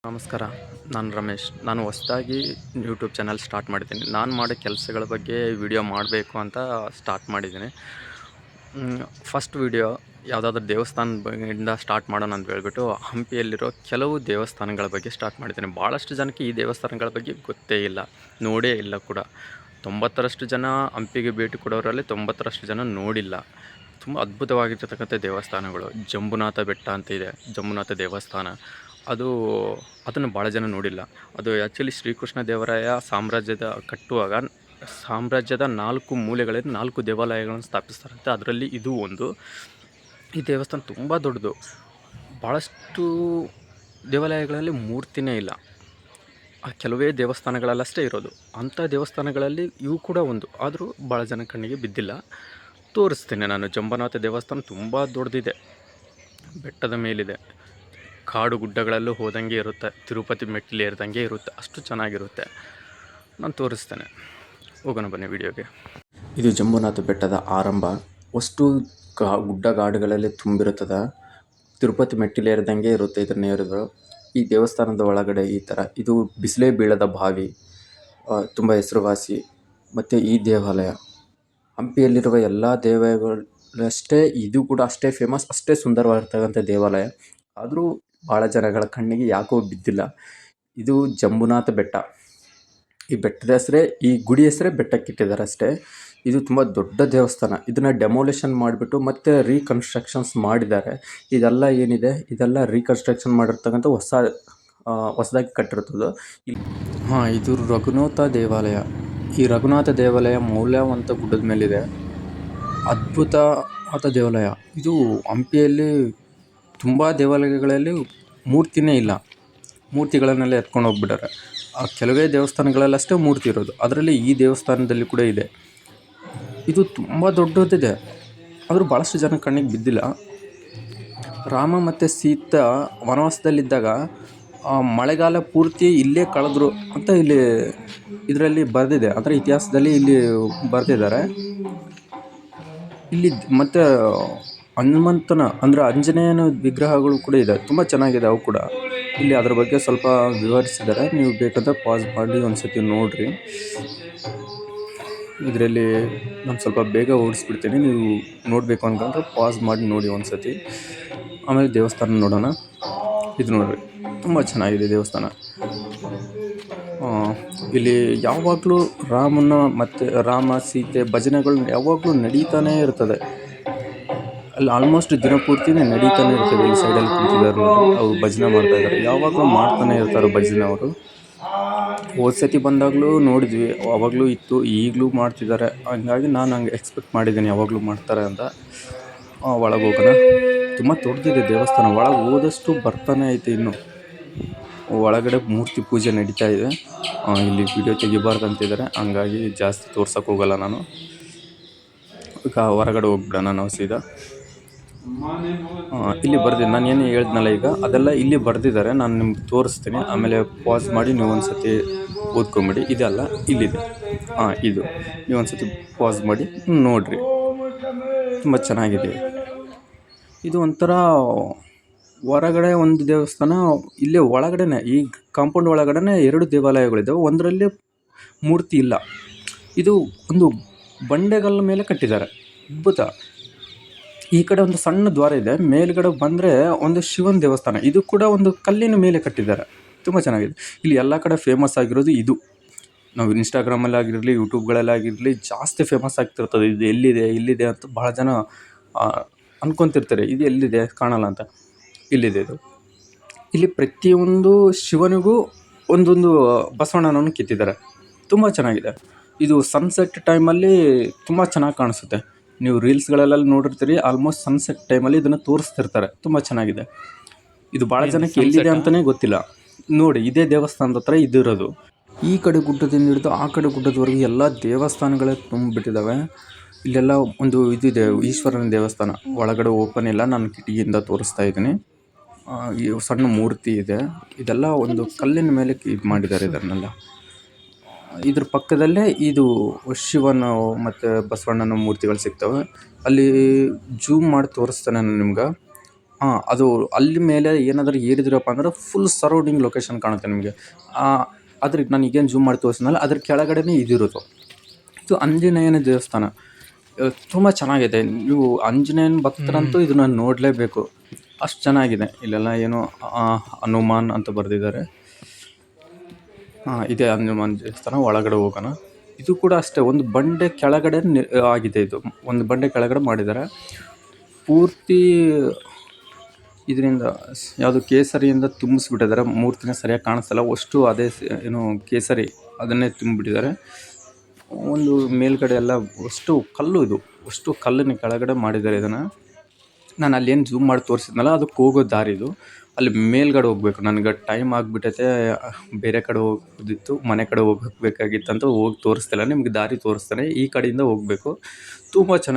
ನಮಸ್ಕಾರ. ನಾನು ರಮೇಶ್. ನಾನು ಹೊಸದಾಗಿ ಯೂಟ್ಯೂಬ್ ಚಾನಲ್ ಸ್ಟಾರ್ಟ್ ಮಾಡಿದ್ದೀನಿ. ನಾನು ಮಾಡೋ ಕೆಲಸಗಳ ಬಗ್ಗೆ ವಿಡಿಯೋ ಮಾಡಬೇಕು ಅಂತ ಸ್ಟಾರ್ಟ್ ಮಾಡಿದ್ದೀನಿ. ಫಸ್ಟ್ ವಿಡಿಯೋ ಯಾವುದಾದ್ರೂ ದೇವಸ್ಥಾನದ ಬಗ್ಗೆಯಿಂದ ಸ್ಟಾರ್ಟ್ ಮಾಡೋಣ ಅಂತ ಹೇಳ್ಬಿಟ್ಟು ಹಂಪಿಯಲ್ಲಿರೋ ಕೆಲವು ದೇವಸ್ಥಾನಗಳ ಬಗ್ಗೆ ಸ್ಟಾರ್ಟ್ ಮಾಡಿದ್ದೀನಿ. ಭಾಳಷ್ಟು ಜನಕ್ಕೆ ಈ ದೇವಸ್ಥಾನಗಳ ಬಗ್ಗೆ ಗೊತ್ತೇ ಇಲ್ಲ, ನೋಡೇ ಇಲ್ಲ ಕೂಡ. 90ರಷ್ಟು ಜನ ಹಂಪಿಗೆ ಭೇಟಿ ಕೊಡೋರಲ್ಲಿ 90ರಷ್ಟು ಜನ ನೋಡಿಲ್ಲ. ತುಂಬ ಅದ್ಭುತವಾಗಿರ್ತಕ್ಕಂಥ ದೇವಸ್ಥಾನಗಳು. ಜಂಬುನಾಥ ಬೆಟ್ಟ ಅಂತ ಇದೆ, ಜಂಬುನಾಥ ದೇವಸ್ಥಾನ. ಅದನ್ನು ಭಾಳ ಜನ ನೋಡಿಲ್ಲ. ಅದು ಆ್ಯಕ್ಚುಲಿ ಶ್ರೀಕೃಷ್ಣ ದೇವರಾಯ ಕಟ್ಟುವಾಗ ಸಾಮ್ರಾಜ್ಯದ 4 ಮೂಲೆಗಳಲ್ಲಿ 4 ದೇವಾಲಯಗಳನ್ನು ಸ್ಥಾಪಿಸ್ತಾರಂತೆ. ಅದರಲ್ಲಿ ಇದು ಒಂದು. ಈ ದೇವಸ್ಥಾನ ತುಂಬ ದೊಡ್ಡದು. ಭಾಳಷ್ಟು ದೇವಾಲಯಗಳಲ್ಲಿ ಮೂರ್ತಿನೇ ಇಲ್ಲ. ಕೆಲವೇ ದೇವಸ್ಥಾನಗಳಲ್ಲಷ್ಟೇ ಇರೋದು. ಅಂಥ ದೇವಸ್ಥಾನಗಳಲ್ಲಿ ಇವು ಕೂಡ ಒಂದು. ಆದರೂ ಭಾಳ ಜನ ಕಣ್ಣಿಗೆ ಬಿದ್ದಿಲ್ಲ. ತೋರಿಸ್ತೇನೆ ನಾನು. ಜಂಬುನಾಥ ದೇವಸ್ಥಾನ ತುಂಬ ದೊಡ್ಡದಿದೆ, ಬೆಟ್ಟದ ಮೇಲಿದೆ. ಕಾಡು ಗುಡ್ಡಗಳಲ್ಲೂ ಹೋದಂಗೆ ಇರುತ್ತೆ, ತಿರುಪತಿ ಮೆಟ್ಟಿಲು ಏರಿದಂಗೆ ಇರುತ್ತೆ, ಅಷ್ಟು ಚೆನ್ನಾಗಿರುತ್ತೆ. ನಾನು ತೋರಿಸ್ತೇನೆ. ಹೋಗೋಣ ಬನ್ನಿ ವಿಡಿಯೋಗೆ. ಇದು ಜಂಬುನಾಥ ಬೆಟ್ಟದ ಆರಂಭ. ಅಷ್ಟು ಗುಡ್ಡಗಾಡುಗಳಲ್ಲಿ ತುಂಬಿರುತ್ತದೆ. ತಿರುಪತಿ ಮೆಟ್ಟಿಲು ಏರಿದಂಗೆ ಇರುತ್ತೆ ಇದನ್ನು ಏರಿದ್ರು. ಈ ದೇವಸ್ಥಾನದ ಒಳಗಡೆ ಈ ಥರ ಇದು ಬಿಸಿಲೇ ಬೀಳದ ಬಾವಿ, ತುಂಬ ಹೆಸರುವಾಸಿ. ಮತ್ತು ಈ ದೇವಾಲಯ ಹಂಪಿಯಲ್ಲಿರುವ ಎಲ್ಲ ದೇವಾಲಯಗಳಷ್ಟೇ ಇದು ಕೂಡ ಅಷ್ಟೇ ಫೇಮಸ್, ಅಷ್ಟೇ ಸುಂದರವಾಗಿರ್ತಕ್ಕಂಥ ದೇವಾಲಯ. ಆದರೂ ಭಾಳ ಜನಗಳ ಕಣ್ಣಿಗೆ ಯಾಕೋ ಬಿದ್ದಿಲ್ಲ. ಇದು ಜಂಬುನಾಥ ಬೆಟ್ಟ. ಈ ಬೆಟ್ಟದ ಹೆಸರೇ, ಈ ಗುಡಿ ಹೆಸರೇ ಬೆಟ್ಟಕ್ಕಿಟ್ಟಿದ್ದಾರೆ ಅಷ್ಟೇ. ಇದು ತುಂಬ ದೊಡ್ಡ ದೇವಸ್ಥಾನ. ಇದನ್ನು ಡೆಮೋಲೇಷನ್ ಮಾಡಿಬಿಟ್ಟು ಮತ್ತೆ ರೀಕನ್ಸ್ಟ್ರಕ್ಷನ್ಸ್ ಮಾಡಿದ್ದಾರೆ. ಇದೆಲ್ಲ ಏನಿದೆ, ಇದೆಲ್ಲ ರೀಕನ್ಸ್ಟ್ರಕ್ಷನ್ ಮಾಡಿರ್ತಕ್ಕಂಥ ಹೊಸದಾಗಿ ಕಟ್ಟಿರ್ತದ್ದು. ಇದು ರಘುನಾಥ ದೇವಾಲಯ. ಈ ರಘುನಾಥ ದೇವಾಲಯ ಮೌಲ್ಯವಂತ ಗುಡ್ಡದ ಮೇಲಿದೆ. ಅದ್ಭುತವಾದ ದೇವಾಲಯ ಇದು. ಹಂಪಿಯಲ್ಲಿ ತುಂಬ ದೇವಾಲಯಗಳಲ್ಲಿ ಮೂರ್ತಿನೇ ಇಲ್ಲ, ಮೂರ್ತಿಗಳನ್ನೆಲ್ಲ ಎತ್ಕೊಂಡು ಹೋಗ್ಬಿಟ್ಟಾರೆ. ಕೆಲವೇ ದೇವಸ್ಥಾನಗಳಲ್ಲಷ್ಟೇ ಮೂರ್ತಿ ಇರೋದು. ಅದರಲ್ಲಿ ಈ ದೇವಸ್ಥಾನದಲ್ಲಿ ಕೂಡ ಇದೆ. ಇದು ತುಂಬ ದೊಡ್ಡದಿದೆ, ಆದರೂ ಭಾಳಷ್ಟು ಜನ ಕಣ್ಣಿಗೆ ಬಿದ್ದಿಲ್ಲ. ರಾಮ ಮತ್ತು ಸೀತಾ ವನವಾಸದಲ್ಲಿದ್ದಾಗ ಮಳೆಗಾಲ ಪೂರ್ತಿ ಇಲ್ಲೇ ಕಳೆದ್ರು ಅಂತ ಇದರಲ್ಲಿ ಬರೆದಿದೆ. ಅಂದರೆ ಇತಿಹಾಸದಲ್ಲಿ ಇಲ್ಲಿ ಬರೆದಿದ್ದಾರೆ. ಇಲ್ಲಿ ಮತ್ತು ಹನುಮಂತನ ಅಂದರೆ ಆಂಜನೇಯನ ವಿಗ್ರಹಗಳು ಕೂಡ ಇದೆ, ತುಂಬ ಚೆನ್ನಾಗಿದೆ ಅವು ಕೂಡ. ಇಲ್ಲಿ ಅದ್ರ ಬಗ್ಗೆ ಸ್ವಲ್ಪ ವಿವರಿಸಿದ್ದಾರೆ. ನೀವು ಬೇಕಾದರೆ ಪಾಸ್ ಮಾಡಿ ಒಂದು ಸತಿ ನೋಡಿರಿ. ಇದರಲ್ಲಿ ನಾನು ಸ್ವಲ್ಪ ಬೇಗ ಓಡಿಸ್ಬಿಡ್ತೀನಿ. ನೀವು ನೋಡಬೇಕು ಅಂತಂದರೆ ಪಾಸ್ ಮಾಡಿ ನೋಡಿ ಒಂದು ಸತಿ. ಆಮೇಲೆ ದೇವಸ್ಥಾನ ನೋಡೋಣ. ಇದು ನೋಡಿರಿ, ತುಂಬ ಚೆನ್ನಾಗಿದೆ ದೇವಸ್ಥಾನ. ಇಲ್ಲಿ ಯಾವಾಗಲೂ ರಾಮ ಸೀತೆ ಭಜನೆಗಳು ಯಾವಾಗಲೂ ನಡೀತಾನೇ ಇರ್ತದೆ. ಅಲ್ಲಿ ಆಲ್ಮೋಸ್ಟ್ ದಿನಪೂರ್ತಿನೇ ನಡೀತಾನೆ ಇರ್ತದೆ. ಇಲ್ಲಿ ಸೈಡಲ್ಲಿ ಕೂತಿದ್ದಾರೆ ನೋಡಿ, ಅವರು ಭಜನೆ ಮಾಡ್ತಾಯಿದ್ದಾರೆ. ಯಾವಾಗಲೂ ಮಾಡ್ತಾನೆ ಇರ್ತಾರೆ ಭಜನೆ ಅವರು. ಹೋದ ಸತಿ ಬಂದಾಗಲೂ ನೋಡಿದ್ವಿ, ಅವಾಗಲೂ ಇತ್ತು, ಈಗಲೂ ಮಾಡ್ತಿದ್ದಾರೆ. ಹಂಗಾಗಿ ನಾನು ಹಂಗೆ ಎಕ್ಸ್ಪೆಕ್ಟ್ ಮಾಡಿದ್ದೀನಿ ಯಾವಾಗಲೂ ಮಾಡ್ತಾರೆ ಅಂತ. ಒಳಗೆ ಹೋಗೋಣ. ತುಂಬ ದೊಡ್ಡದಿದೆ ದೇವಸ್ಥಾನ. ಒಳಗೆ ಹೋದಷ್ಟು ಬರ್ತಾನೆ ಐತೆ. ಇನ್ನು ಒಳಗಡೆ ಮೂರ್ತಿ ಪೂಜೆ ನಡೀತಾ ಇದೆ. ಇಲ್ಲಿ ವಿಡಿಯೋ ತೆಗಿಬಾರ್ದು ಅಂತಿದ್ದಾರೆ, ಹಂಗಾಗಿ ಜಾಸ್ತಿ ತೋರ್ಸೋಕೆ ಹೋಗಲ್ಲ ನಾನು. ಈಗ ಹೊರಗಡೆ ಹೋಗ್ಬಿಡೋಣ ನಾವು ಸೀದಾ. ಇಲ್ಲಿ ಬರ್ದಿದ್ದು ನಾನು ಏನು ಹೇಳಿದ್ನಲ್ಲ ಈಗ, ಅದೆಲ್ಲ ಇಲ್ಲಿ ಬರೆದಿದ್ದಾರೆ. ನಾನು ನಿಮ್ಗೆ ತೋರಿಸ್ತೀನಿ. ಆಮೇಲೆ ಪಾಸ್ ಮಾಡಿ ನೀವು ಒಂದು ಸತಿ ಓದ್ಕೊಂಬಿಡಿ. ಇದೆಲ್ಲ ಇಲ್ಲಿದೆ. ಇದು ನೀವು ಒಂದು ಸತಿ ಪಾಸ್ ಮಾಡಿ ನೋಡಿರಿ. ತುಂಬ ಚೆನ್ನಾಗಿದೆ. ಇದು ಒಂಥರ ಹೊರಗಡೆ ಒಂದು ದೇವಸ್ಥಾನ, ಇಲ್ಲೇ ಒಳಗಡೆನೆ ಈ ಕಾಂಪೌಂಡ್ ಒಳಗಡೆನೆ 2 ದೇವಾಲಯಗಳಿದ್ದಾವೆ. ಒಂದರಲ್ಲಿ ಮೂರ್ತಿ ಇಲ್ಲ. ಇದು ಒಂದು ಬಂಡೆಗಲ್ಲ ಮೇಲೆ ಕಟ್ಟಿದ್ದಾರೆ. ಅದ್ಭುತ. ಈ ಕಡೆ ಒಂದು ಸಣ್ಣ ದ್ವಾರ ಇದೆ. ಮೇಲ್ಗಡೆ ಬಂದರೆ ಒಂದು ಶಿವನ ದೇವಸ್ಥಾನ. ಇದು ಕೂಡ ಒಂದು ಕಲ್ಲಿನ ಮೇಲೆ ಕಟ್ಟಿದ್ದಾರೆ. ತುಂಬ ಚೆನ್ನಾಗಿದೆ. ಇಲ್ಲಿ ಎಲ್ಲ ಕಡೆ ಫೇಮಸ್ ಆಗಿರೋದು ಇದು. ನಾವು ಇನ್ಸ್ಟಾಗ್ರಾಮಲ್ಲಿ ಆಗಿರಲಿ, ಯೂಟ್ಯೂಬ್ಗಳಲ್ಲಾಗಿರಲಿ ಜಾಸ್ತಿ ಫೇಮಸ್ ಆಗ್ತಿರ್ತದೆ. ಇದು ಇಲ್ಲಿದೆ ಅಂತ ಭಾಳ ಜನ ಅಂದ್ಕೊತಿರ್ತಾರೆ. ಇದು ಎಲ್ಲಿದೆ ಕಾಣಲ್ಲ ಅಂತ. ಇಲ್ಲಿದೆ ಇದು. ಇಲ್ಲಿ ಪ್ರತಿಯೊಂದು ಶಿವನಿಗೂ ಒಂದೊಂದು ಬಸವಣ್ಣನನ್ನು ಕೆತ್ತಿದ್ದಾರೆ. ತುಂಬ ಚೆನ್ನಾಗಿದೆ. ಇದು ಸನ್ಸೆಟ್ ಟೈಮಲ್ಲಿ ತುಂಬ ಚೆನ್ನಾಗಿ ಕಾಣಿಸುತ್ತೆ. ನೀವು ರೀಲ್ಸ್ಗಳೆಲ್ಲ ನೋಡಿರ್ತೀರಿ, ಆಲ್ಮೋಸ್ಟ್ ಸನ್ಸೆಟ್ ಟೈಮಲ್ಲಿ ಇದನ್ನು ತೋರಿಸ್ತಿರ್ತಾರೆ. ತುಂಬ ಚೆನ್ನಾಗಿದೆ. ಇದು ಭಾಳ ಜನಕ್ಕೆ ಎಲ್ಲಿದೆ ಅಂತಲೇ ಗೊತ್ತಿಲ್ಲ. ನೋಡಿ, ಇದೇ ದೇವಸ್ಥಾನದ ಹತ್ರ ಇದಿರೋದು. ಈ ಕಡೆ ಗುಡ್ಡದಿಂದ ಹಿಡಿದು ಆ ಕಡೆ ಗುಡ್ಡದವರೆಗೆ ಎಲ್ಲ ದೇವಸ್ಥಾನಗಳೇ ತುಂಬಿಬಿಟ್ಟಿದ್ದಾವೆ. ಇಲ್ಲೆಲ್ಲ ಒಂದು ಇದಿದೆ, ಈಶ್ವರನ ದೇವಸ್ಥಾನ. ಒಳಗಡೆ ಓಪನ್ ಇಲ್ಲ, ನಾನು ಕಿಟಕಿಯಿಂದ ತೋರಿಸ್ತಾ ಇದ್ದೀನಿ. ಈ ಸಣ್ಣ ಮೂರ್ತಿ ಇದೆ. ಇದೆಲ್ಲ ಒಂದು ಕಲ್ಲಿನ ಮೇಲೆ ಇದು ಮಾಡಿದ್ದಾರೆ ಇದನ್ನೆಲ್ಲ. ಇದ್ರ ಪಕ್ಕದಲ್ಲೇ ಇದು ಶಿವನ ಮತ್ತು ಬಸವಣ್ಣನ ಮೂರ್ತಿಗಳು ಸಿಗ್ತವೆ. ಅಲ್ಲಿ ಜೂಮ್ ಮಾಡಿ ತೋರಿಸ್ತಾನೆ ನಾನು ನಿಮ್ಗೆ. ಅದು ಅಲ್ಲಿ ಮೇಲೆ ಏನಾದರೂ ಏರಿದ್ರಪ್ಪ ಅಂದ್ರೆ ಫುಲ್ ಸರೌಂಡಿಂಗ್ ಲೊಕೇಶನ್ ಕಾಣುತ್ತೆ ನಿಮಗೆ. ಅದ್ರ ನಾನು ಈಗೇನು ಜೂಮ್ ಮಾಡಿ ತೋರಿಸಿದ್ನಲ್ಲ ಅದ್ರ ಕೆಳಗಡೆನೇ ಇದಿರೋದು. ಇದು ಆಂಜನೇಯನ ದೇವಸ್ಥಾನ. ತುಂಬ ಚೆನ್ನಾಗಿದೆ. ನೀವು ಆಂಜನೇಯನ ಭಕ್ತರಂತೂ ಇದನ್ನ ನೋಡಲೇಬೇಕು. ಅಷ್ಟು ಚೆನ್ನಾಗಿದೆ. ಇಲ್ಲೆಲ್ಲ ಏನೋ ಹನುಮಾನ್ ಅಂತ ಬರೆದಿದ್ದಾರೆ. ಇದೇ ಹನುಮಾನ್ ದೇವಸ್ಥಾನ. ಒಳಗಡೆ ಹೋಗೋಣ. ಇದು ಕೂಡ ಅಷ್ಟೇ, ಒಂದು ಬಂಡೆ ಕೆಳಗಡೆ ಆಗಿದೆ. ಇದು ಒಂದು ಬಂಡೆ ಕೆಳಗಡೆ ಮಾಡಿದ್ದಾರೆ. ಪೂರ್ತಿ ಇದರಿಂದ ಯಾವುದು ಕೇಸರಿಯಿಂದ ತುಂಬಿಸ್ಬಿಟ್ಟಿದ್ದಾರೆ. ಮೂರ್ತಿನ ಸರಿಯಾಗಿ ಕಾಣಿಸ್ತಲ್ಲ, ಅಷ್ಟು ಅದೇ ಏನು ಕೇಸರಿ ಅದನ್ನೇ ತುಂಬಿಬಿಟ್ಟಿದ್ದಾರೆ. ಒಂದು ಮೇಲ್ಗಡೆ ಎಲ್ಲ ಅಷ್ಟು ಕಲ್ಲು, ಇದು ಅಷ್ಟು ಕಲ್ಲಿನ ಕೆಳಗಡೆ ಮಾಡಿದ್ದಾರೆ ಇದನ್ನು. ನಾನು ಅಲ್ಲೇನು ಜೂಮ್ ಮಾಡಿ ತೋರಿಸಿದ್ನಲ್ಲ ಅದಕ್ಕೆ ಹೋಗೋ ದಾರಿ ಇದು. ಅಲ್ಲಿ ಮೇಲ್ಗಡೆ ಹೋಗಬೇಕು. ನನಗೆ ಟೈಮ್ ಆಗಿಬಿಟ್ಟೈತೆ, ಬೇರೆ ಕಡೆ ಹೋಗೋದಿತ್ತು, ಮನೆ ಕಡೆ ಹೋಗಬೇಕಾಗಿತ್ತಂತ ಹೋಗಿ ತೋರಿಸ್ತಿಲ್ಲ. ನಿಮ್ಗೆ ದಾರಿ ತೋರಿಸ್ತಾನೆ. ಈ ಕಡೆಯಿಂದ ಹೋಗಬೇಕು. ತುಂಬ ಚೆನ್ನಾಗಿ